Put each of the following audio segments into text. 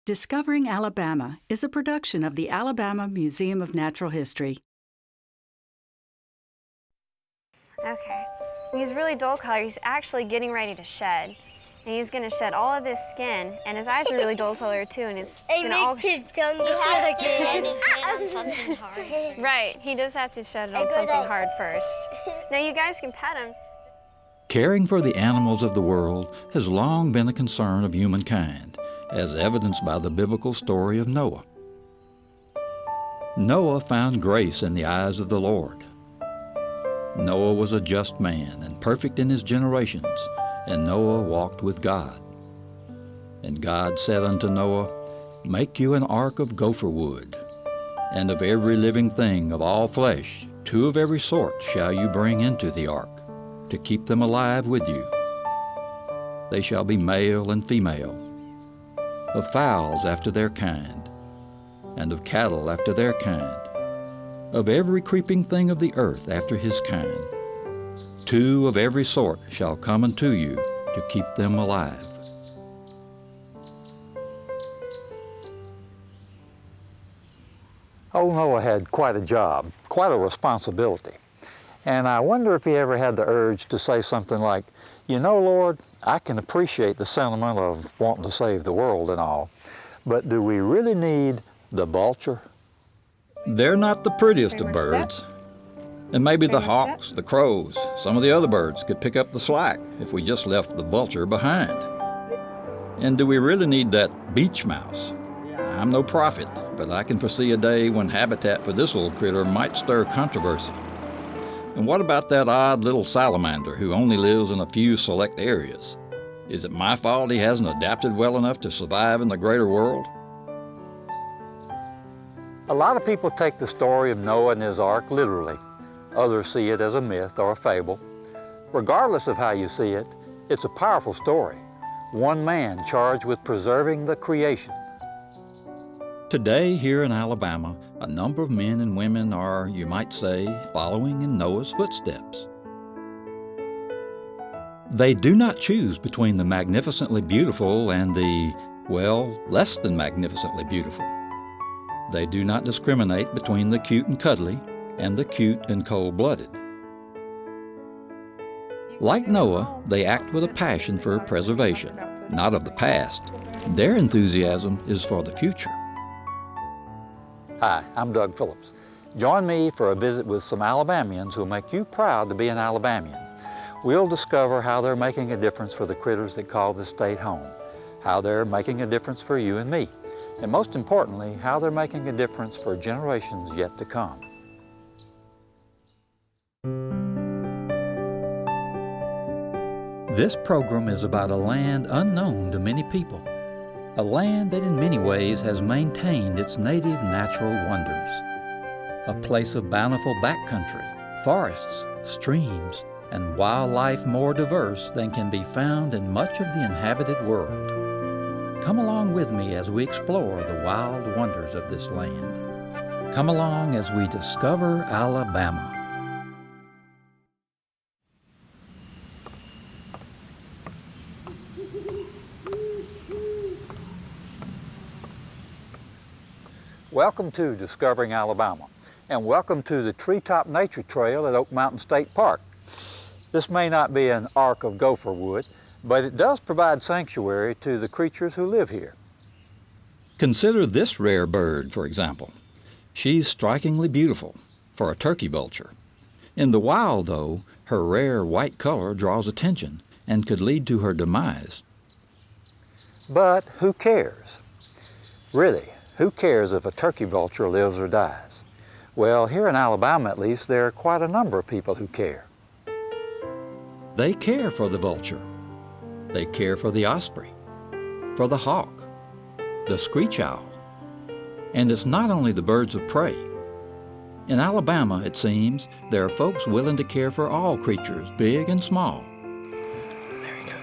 Discovering Alabama is a production of the Alabama Museum of Natural History. Okay, he's really dull color. He's actually getting ready to shed. And he's going to shed all of this skin, and his eyes are really dull color too, and it's going to all... his tongue look like it. Right, he does have to shed it on something hard first. Now you guys can pet him. Caring for the animals of the world has long been a concern of humankind, as evidenced by the biblical story of Noah. Noah found grace in the eyes of the Lord. Noah was a just man and perfect in his generations, and Noah walked with God. And God said unto Noah, Make you an ark of gopher wood, and of every living thing of all flesh, 2 of every sort shall you bring into the ark, to keep them alive with you. They shall be male and female, of fowls after their kind, and of cattle after their kind, of every creeping thing of the earth after his kind. 2 of every sort shall come unto you to keep them alive. Old Noah had quite a job, quite a responsibility. And I wonder if he ever had the urge to say something like, you know, Lord, I can appreciate the sentiment of wanting to save the world and all, but do we really need the vulture? They're not the prettiest of birds. And maybe the hawks, the crows, some of the other birds could pick up the slack if we just left the vulture behind. And do we really need that beach mouse? I'm no prophet, but I can foresee a day when habitat for this little critter might stir controversy. And what about that odd little salamander who only lives in a few select areas? Is it my fault he hasn't adapted well enough to survive in the greater world? A lot of people take the story of Noah and his ark literally. Others see it as a myth or a fable. Regardless of how you see it, it's a powerful story. One man charged with preserving the creation. Today, here in Alabama, a number of men and women are, you might say, following in Noah's footsteps. They do not choose between the magnificently beautiful and the, well, less than magnificently beautiful. They do not discriminate between the cute and cuddly and the cute and cold-blooded. Like Noah, they act with a passion for preservation, not of the past. Their enthusiasm is for the future. Hi, I'm Doug Phillips. Join me for a visit with some Alabamians who'll make you proud to be an Alabamian. We'll discover how they're making a difference for the critters that call this state home, how they're making a difference for you and me, and most importantly, how they're making a difference for generations yet to come. This program is about a land unknown to many people, a land that in many ways has maintained its native natural wonders, a place of bountiful backcountry, forests, streams, and wildlife more diverse than can be found in much of the inhabited world. Come along with me as we explore the wild wonders of this land. Come along as we discover Alabama. Welcome to Discovering Alabama, and welcome to the Treetop Nature Trail at Oak Mountain State Park. This may not be an ark of gopher wood, but it does provide sanctuary to the creatures who live here. Consider this rare bird, for example. She's strikingly beautiful for a turkey vulture. In the wild, though, her rare white color draws attention and could lead to her demise. But who cares? Really, who cares if a turkey vulture lives or dies? Well, here in Alabama at least, there are quite a number of people who care. They care for the vulture. They care for the osprey, for the hawk, the screech owl. And it's not only the birds of prey. In Alabama, it seems, there are folks willing to care for all creatures, big and small. There he goes.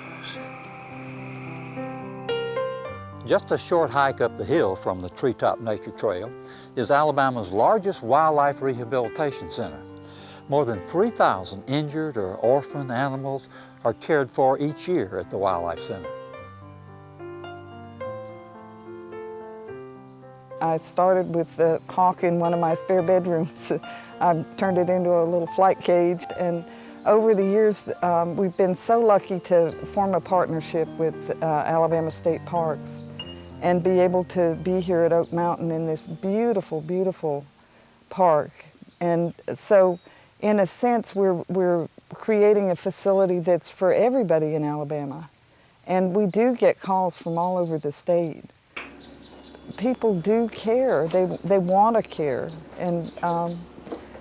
Just a short hike up the hill from the Treetop Nature Trail is Alabama's largest wildlife rehabilitation center. More than 3,000 injured or orphaned animals are cared for each year at the Wildlife Center. I started with the hawk in one of my spare bedrooms. I turned it into a little flight cage, and over the years, we've been so lucky to form a partnership with Alabama State Parks and be able to be here at Oak Mountain in this beautiful, beautiful park. And so, in a sense, we're creating a facility that's for everybody in Alabama. And we do get calls from all over the state. People do care. They want to care. And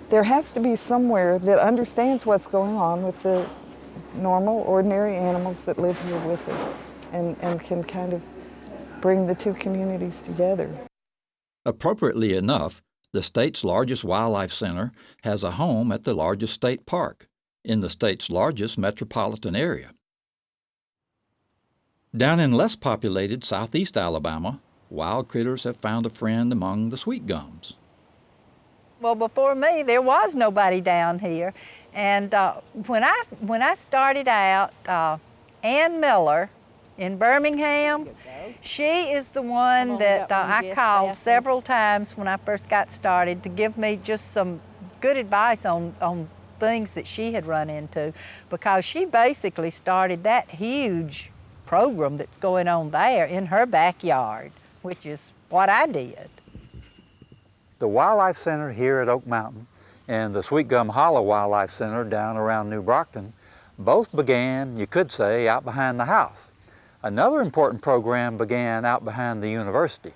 there has to be somewhere that understands what's going on with the normal, ordinary animals that live here with us and can kind of bring the two communities together. Appropriately enough, the state's largest wildlife center has a home at the largest state park in the state's largest metropolitan area. Down in less populated southeast Alabama, wild critters have found a friend among the sweet gums. Well, before me, there was nobody down here. And when I started out, Ann Miller in Birmingham, she is the one that I called several times when I first got started to give me just some good advice on things that she had run into, because she basically started that huge program that's going on there in her backyard, which is what I did. The Wildlife Center here at Oak Mountain and the Sweet Gum Hollow Wildlife Center down around New Brockton both began, you could say, out behind the house. Another important program began out behind the university.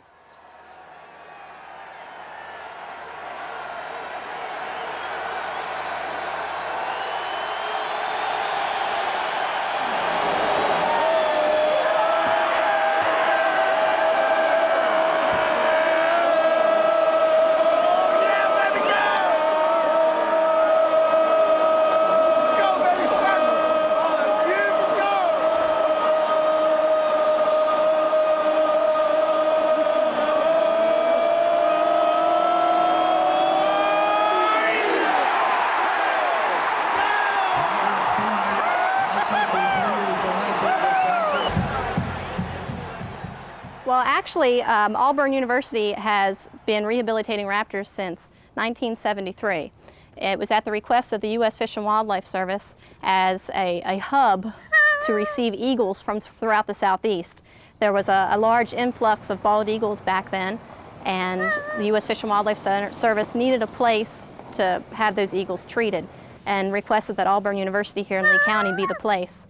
Well, actually, Auburn University has been rehabilitating raptors since 1973. It was at the request of the U.S. Fish and Wildlife Service as a hub to receive eagles from throughout the Southeast. There was a large influx of bald eagles back then, and the U.S. Fish and Wildlife Service needed a place to have those eagles treated and requested that Auburn University here in Lee County be the place.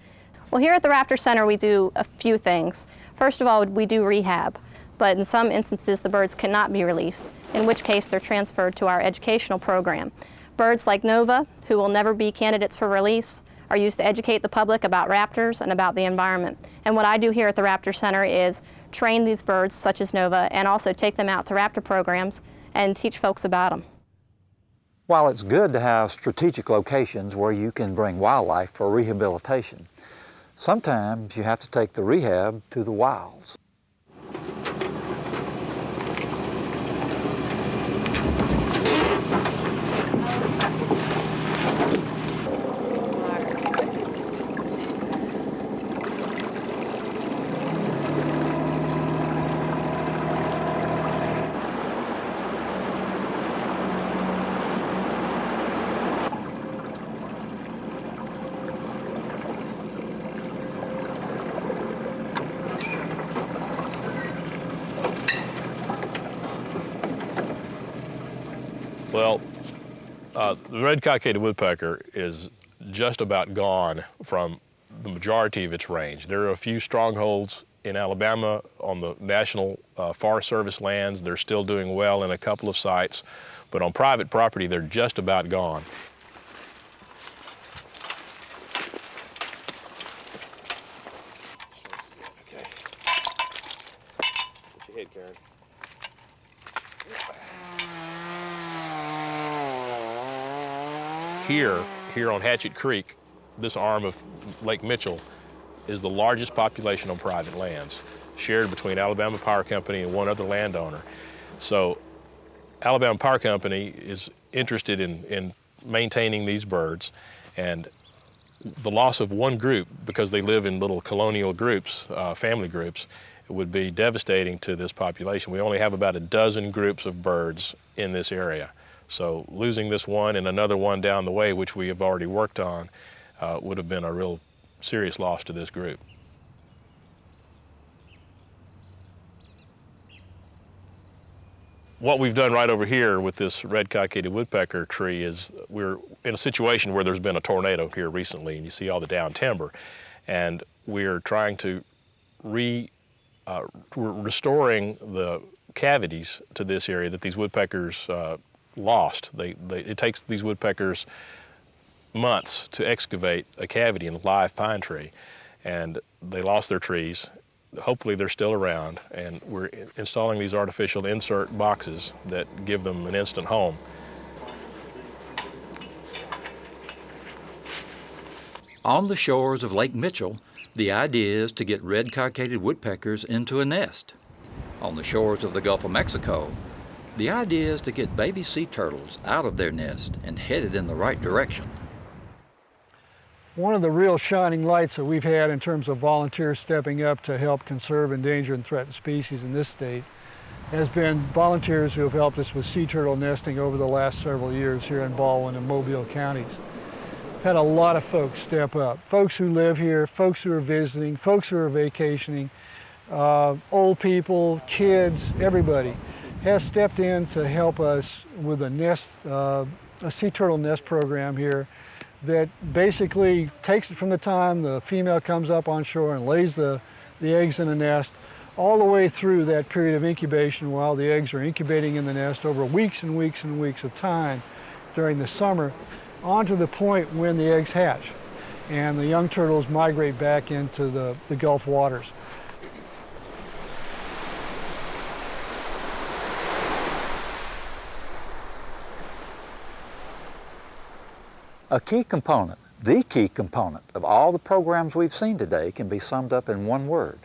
Well, here at the Raptor Center we do a few things. First of all, we do rehab, but in some instances the birds cannot be released, in which case they're transferred to our educational program. Birds like Nova, who will never be candidates for release, are used to educate the public about raptors and about the environment. And what I do here at the Raptor Center is train these birds, such as Nova, and also take them out to raptor programs and teach folks about them. While it's good to have strategic locations where you can bring wildlife for rehabilitation, sometimes you have to take the rehab to the wilds. Well, the red-cockaded woodpecker is just about gone from the majority of its range. There are a few strongholds in Alabama on the National Forest Service lands. They're still doing well in a couple of sites, but on private property, they're just about gone. Okay. Put your head, Karen. Here on Hatchet Creek, this arm of Lake Mitchell is the largest population on private lands, shared between Alabama Power Company and one other landowner. So Alabama Power Company is interested in maintaining these birds, and the loss of one group, because they live in little colonial groups, family groups, would be devastating to this population. We only have about a dozen groups of birds in this area. So losing this one and another one down the way, which we have already worked on, would have been a real serious loss to this group. What we've done right over here with this red-cockaded woodpecker tree is we're in a situation where there's been a tornado here recently, and you see all the down timber, and we're trying to we're restoring the cavities to this area that these woodpeckers lost. It takes these woodpeckers months to excavate a cavity in a live pine tree, and they lost their trees. Hopefully they're still around, and we're installing these artificial insert boxes that give them an instant home. On the shores of Lake Mitchell, the idea is to get red-cockaded woodpeckers into a nest. On the shores of the Gulf of Mexico, the idea is to get baby sea turtles out of their nest and headed in the right direction. One of the real shining lights that we've had in terms of volunteers stepping up to help conserve endangered and threatened species in this state has been volunteers who have helped us with sea turtle nesting over the last several years here in Baldwin and Mobile counties. Had a lot of folks step up, folks who live here, folks who are visiting, folks who are vacationing, old people, kids, everybody has stepped in to help us with a sea turtle nest program here that basically takes it from the time the female comes up on shore and lays the eggs in the nest all the way through that period of incubation while the eggs are incubating in the nest over weeks and weeks and weeks of time during the summer, on to the point when the eggs hatch and the young turtles migrate back into the Gulf waters. A key component, the key component of all the programs we've seen today can be summed up in one word: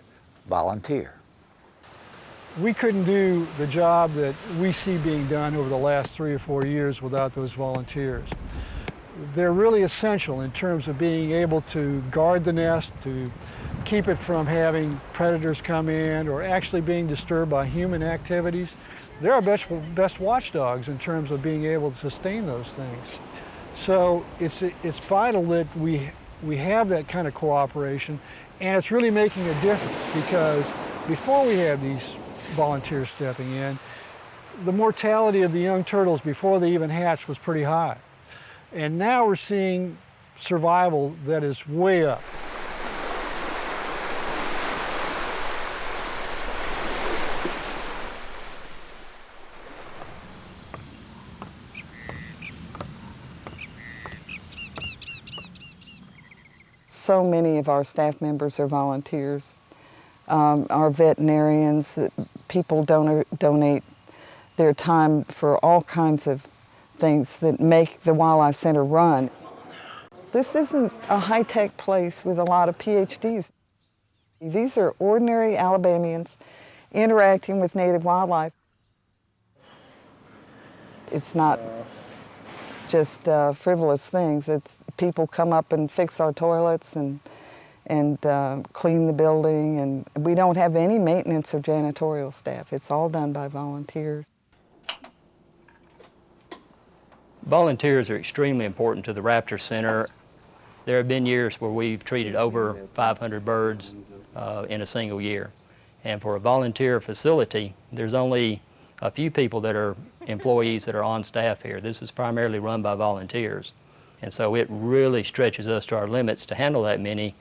volunteer. We couldn't do the job that we see being done over the last 3 or 4 years without those volunteers. They're really essential in terms of being able to guard the nest, to keep it from having predators come in or actually being disturbed by human activities. They're our best watchdogs in terms of being able to sustain those things. So it's vital that we have that kind of cooperation, and it's really making a difference because before we had these volunteers stepping in, the mortality of the young turtles before they even hatched was pretty high. And now we're seeing survival that is way up. So many of our staff members are volunteers. Our veterinarians, people donate their time for all kinds of things that make the Wildlife Center run. This isn't a high-tech place with a lot of PhDs. These are ordinary Alabamians interacting with native wildlife. It's not just frivolous things. It's people come up and fix our toilets and clean the building, and we don't have any maintenance or janitorial staff. It's all done by volunteers. Volunteers are extremely important to the Raptor Center. There have been years where we've treated over 500 birds in a single year. And for a volunteer facility, there's only a few people that are employees that are on staff here. This is primarily run by volunteers. And so it really stretches us to our limits to handle that many,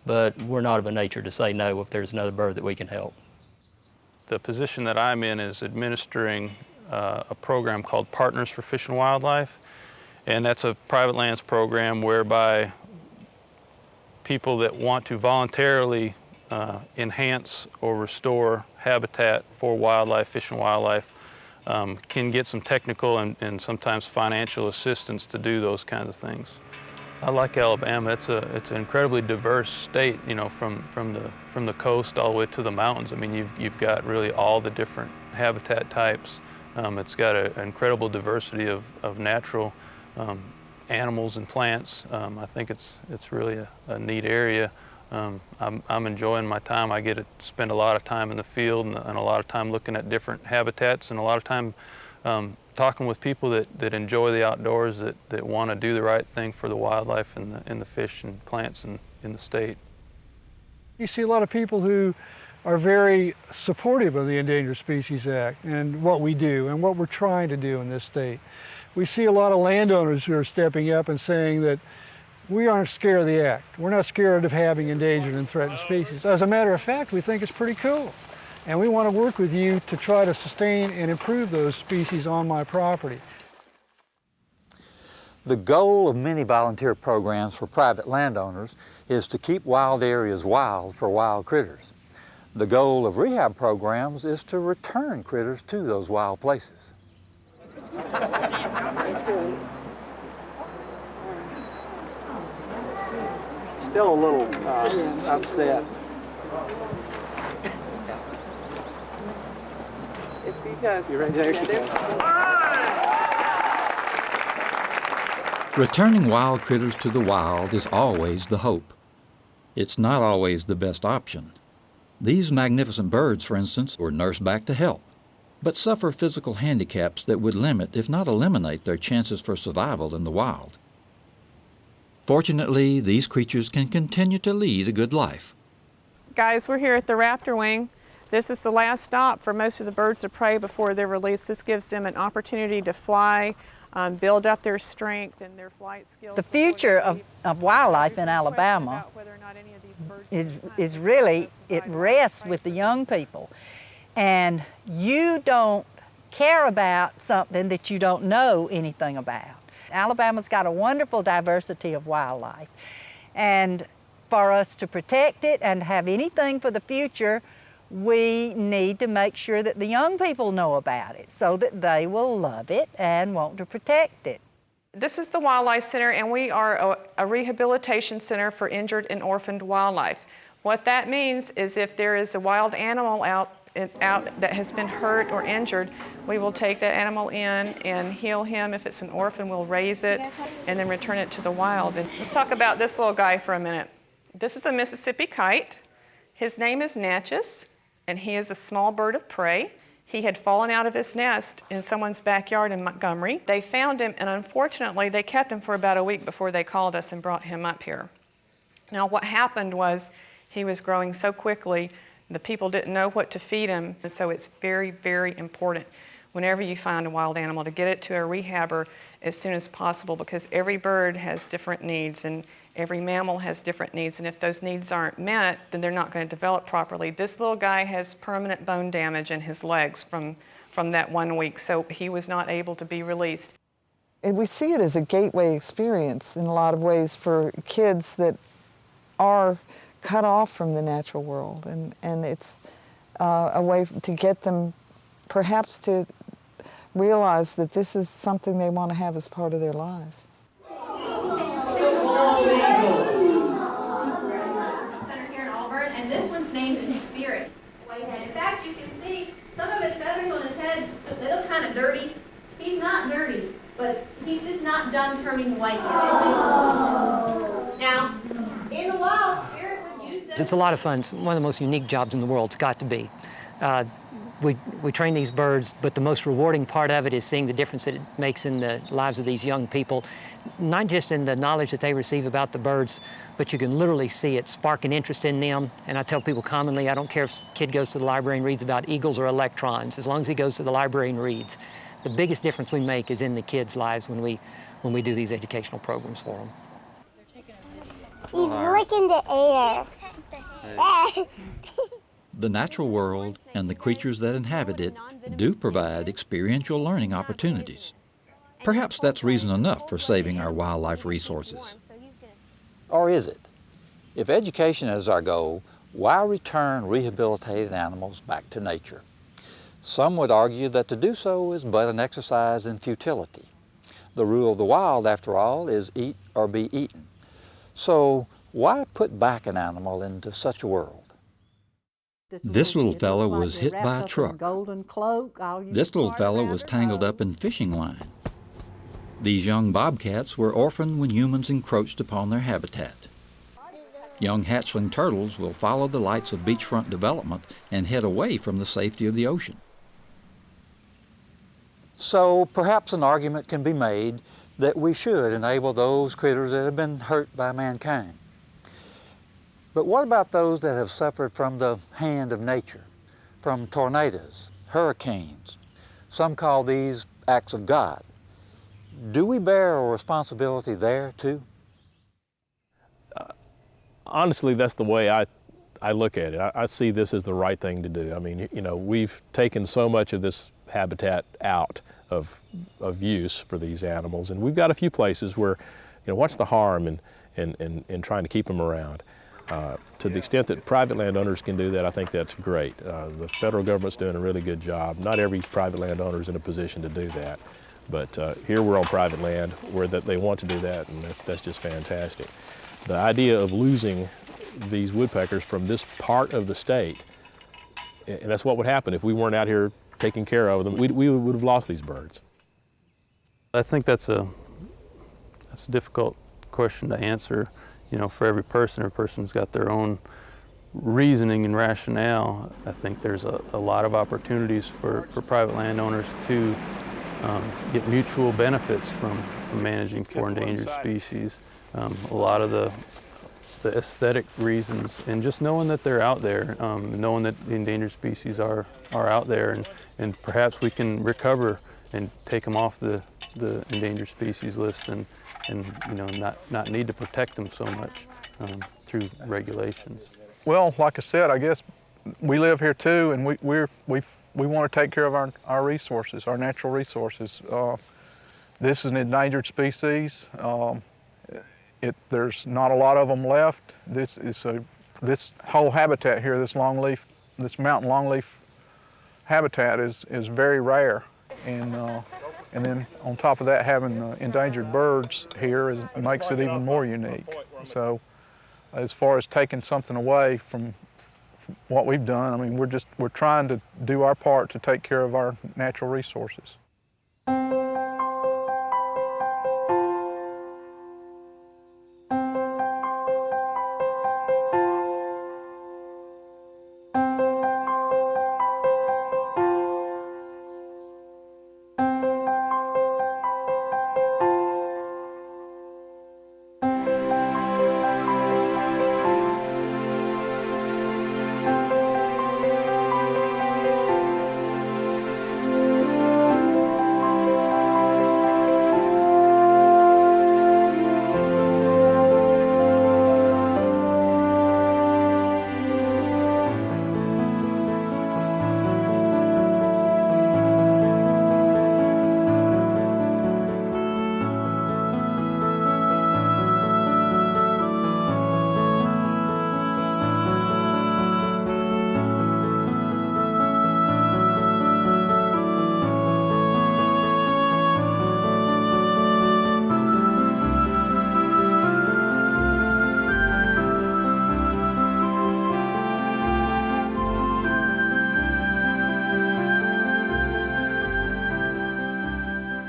but we're not of a nature to say no if there's another bird that we can help. The position that I'm in is administering a program called Partners for Fish and Wildlife, and that's a private lands program whereby people that want to voluntarily enhance or restore habitat for wildlife, fish and wildlife, can get some technical and sometimes financial assistance to do those kinds of things. I like Alabama. It's an incredibly diverse state, you know, from the coast all the way to the mountains. I mean, you've got really all the different habitat types. It's got an incredible diversity of natural animals and plants. I think it's really a neat area I'm enjoying my time. I get to spend a lot of time in the field and a lot of time looking at different habitats and a lot of time talking with people that enjoy the outdoors, that want to do the right thing for the wildlife and the fish and plants in the state. You see a lot of people who are very supportive of the Endangered Species Act and what we do and what we're trying to do in this state. We see a lot of landowners who are stepping up and saying that we aren't scared of the act. We're not scared of having endangered and threatened species. As a matter of fact, we think it's pretty cool. And we want to work with you to try to sustain and improve those species on my property. The goal of many volunteer programs for private landowners is to keep wild areas wild for wild critters. The goal of rehab programs is to return critters to those wild places. Still a little upset. If you guys... You ready? There she goes. Returning wild critters to the wild is always the hope. It's not always the best option. These magnificent birds, for instance, were nursed back to health, but suffer physical handicaps that would limit, if not eliminate, their chances for survival in the wild. Fortunately, these creatures can continue to lead a good life. Guys, we're here at the Raptor Wing. This is the last stop for most of the birds of prey before they're released. This gives them an opportunity to fly, build up their strength and their flight skills. The future of wildlife in Alabama is really, it rests with the young people. And you don't care about something that you don't know anything about. Alabama's got a wonderful diversity of wildlife. And for us to protect it and have anything for the future, we need to make sure that the young people know about it so that they will love it and want to protect it. This is the Wildlife Center, and we are a rehabilitation center for injured and orphaned wildlife. What that means is if there is a wild animal out that has been hurt or injured, we will take that animal in and heal him. If it's an orphan, we'll raise it and then return it to the wild. And let's talk about this little guy for a minute. This is a Mississippi kite. His name is Natchez, and he is a small bird of prey. He had fallen out of his nest in someone's backyard in Montgomery. They found him, and unfortunately, they kept him for about a week before they called us and brought him up here. Now, what happened was he was growing so quickly, the people didn't know what to feed him, and so it's very, very important whenever you find a wild animal to get it to a rehabber as soon as possible, because every bird has different needs and every mammal has different needs, and if those needs aren't met, then they're not going to develop properly. This little guy has permanent bone damage in his legs from that 1 week, so he was not able to be released. And we see it as a gateway experience in a lot of ways for kids that are cut off from the natural world, and it's a way to get them perhaps to realize that this is something they want to have as part of their lives. Center here in Auburn, and this one's name is Spirit. Whitehead. In fact, you can see some of his feathers on his head. They look kind of dirty. He's not dirty, but he's just not done turning white yet. Now, in the wild, Spirit would use them. It's a lot of fun. It's one of the most unique jobs in the world. It's got to be. We train these birds, but the most rewarding part of it is seeing the difference that it makes in the lives of these young people, not just in the knowledge that they receive about the birds, but you can literally see it spark an interest in them. And I tell people commonly, I don't care if a kid goes to the library and reads about eagles or electrons, as long as he goes to the library and reads. The biggest difference we make is in the kids' lives when we do these educational programs for them. He's licking the air. The natural world and the creatures that inhabit it do provide experiential learning opportunities. Perhaps that's reason enough for saving our wildlife resources. Or is it? If education is our goal, why return rehabilitated animals back to nature? Some would argue that to do so is but an exercise in futility. The rule of the wild, after all, is eat or be eaten. So why put back an animal into such a world? This little fellow was hit by a truck. This little fellow was tangled up in fishing line. These young bobcats were orphaned when humans encroached upon their habitat. Young hatchling turtles will follow the lights of beachfront development and head away from the safety of the ocean. So perhaps an argument can be made that we should enable those critters that have been hurt by mankind. But what about those that have suffered from the hand of nature, from tornadoes, hurricanes? Some call these acts of God. Do we bear a responsibility there too? Honestly, that's the way I look at it. I see this as the right thing to do. I mean, you know, we've taken so much of this habitat out of use for these animals, and we've got a few places where, you know, what's the harm in trying to keep them around? To the extent that private landowners can do that, I think that's great. The federal government's doing a really good job. Not every private landowner is in a position to do that, but here we're on private land where they want to do that, and that's just fantastic. The idea of losing these woodpeckers from this part of the state, and that's what would happen if we weren't out here taking care of them, we would have lost these birds. I think that's a difficult question to answer. You know, for every person's got their own reasoning and rationale. I think there's a lot of opportunities for private landowners to get mutual benefits from managing for endangered species. A lot of the aesthetic reasons, and just knowing that they're out there, knowing that the endangered species are out there, and perhaps we can recover and take them off the endangered species list, and you know, not need to protect them so much through regulations. Well, like I said, I guess we live here too, and we want to take care of our resources, our natural resources. This is an endangered species. There's not a lot of them left. This whole habitat here, this mountain longleaf habitat is very rare, and then on top of that, having endangered birds here makes it even more unique. So, as far as taking something away from what we've done, I mean, we're trying to do our part to take care of our natural resources.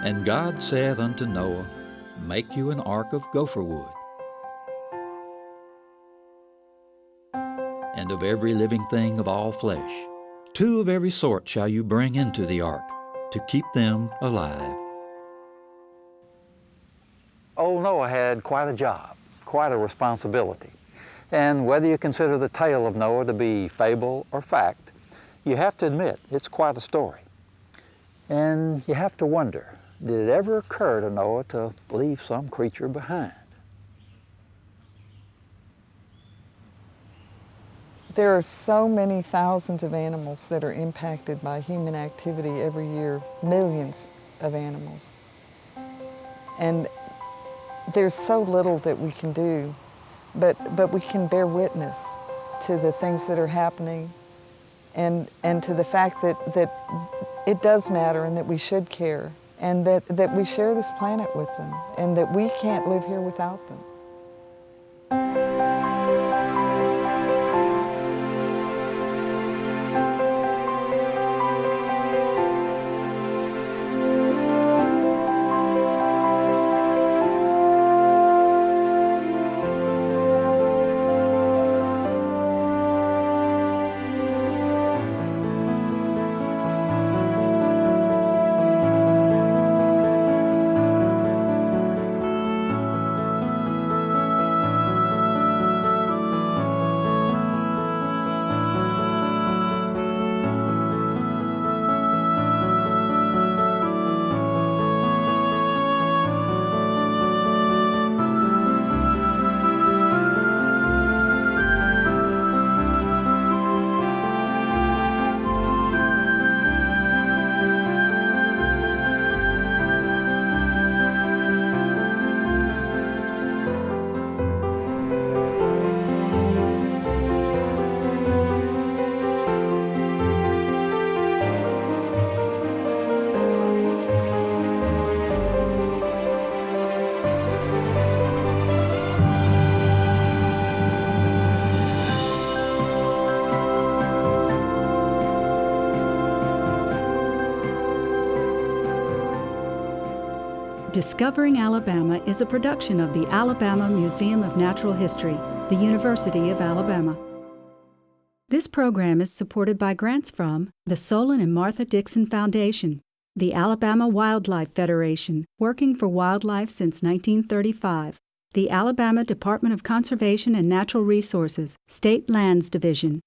And God said unto Noah, Make you an ark of gopher wood. And of every living thing of all flesh, 2 of every sort shall you bring into the ark, to keep them alive. Old Noah had quite a job, quite a responsibility. And whether you consider the tale of Noah to be fable or fact, you have to admit it's quite a story. And you have to wonder, did it ever occur to Noah to leave some creature behind? There are so many thousands of animals that are impacted by human activity every year, millions of animals. And there's so little that we can do, but we can bear witness to the things that are happening and to the fact that it does matter and that we should care, and that we share this planet with them, and that we can't live here without them. Discovering Alabama is a production of the Alabama Museum of Natural History, the University of Alabama. This program is supported by grants from the Solon and Martha Dixon Foundation, the Alabama Wildlife Federation, working for wildlife since 1935, the Alabama Department of Conservation and Natural Resources, State Lands Division,